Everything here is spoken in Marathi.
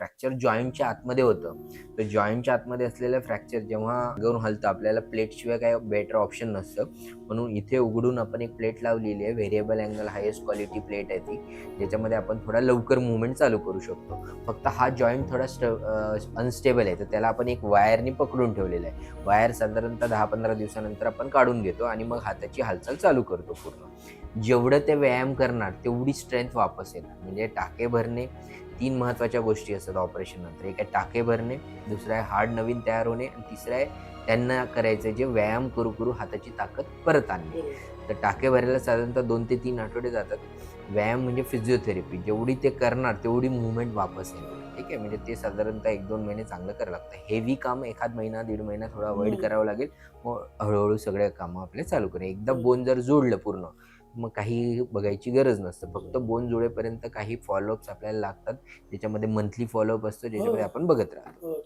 फ्रॅक्चर जॉईंटच्या आतमध्ये होतं. तर जॉईंटच्या आतमध्ये असलेलं फ्रॅक्चर जेव्हा घेऊन हलतं, आपल्याला प्लेटशिवाय काय बेटर ऑप्शन नसतं. म्हणून इथे उघडून आपण एक प्लेट लावलेली आहे, variable angle highest quality plate आहे ती, ज्याच्यामध्ये आपण थोडा लवकर मुवमेंट चालू करू शकतो. फक्त हा जॉईंट थोडा अनस्टेबल आहे, तर त्याला आपण एक वायरनी पकडून ठेवलेला आहे. वायर साधारणतः 10-15 दिवसानंतर आपण काढून घेतो आणि मग हाताची हालचाल चालू करतो पूर्ण. जेवढं ते व्यायाम करणार तेवढी स्ट्रेंथ वापस येणार. म्हणजे टाके भरणे, 3 महत्त्वाच्या गोष्टी असतात ऑपरेशन नंतर. एक आहे टाके भरणे, दुसरं आहे हाड नवीन तयार होणे आणि तिसरं आहे त्यांना करायचं जे व्यायाम करू करू हाताची ताकद परत आणणे. तर टाके भरायला साधारणतः 2 ते 3 आठवडे जातात. व्यायाम म्हणजे फिजिओथेरपी, जेवढी ते करणार तेवढी मूव्हमेंट वापस येणार. ठीक आहे, म्हणजे ते साधारणतः 1-2 महिने चांगलं करावं लागतं. हेवी काम एखाद महिना, दीड महिना थोडा अव्हॉइड करावं लागेल. मग हळूहळू सगळे कामं आपले चालू करू. एकदा बोन जर जोडलं पूर्ण, मग काही बघायची गरज नसतं. फक्त बोन जुळेपर्यंत काही फॉलोअप्स आपल्याला लागतात. त्याच्यामध्ये मंथली फॉलोअप असतो, ज्याच्यामध्ये आपण बघत राहतो.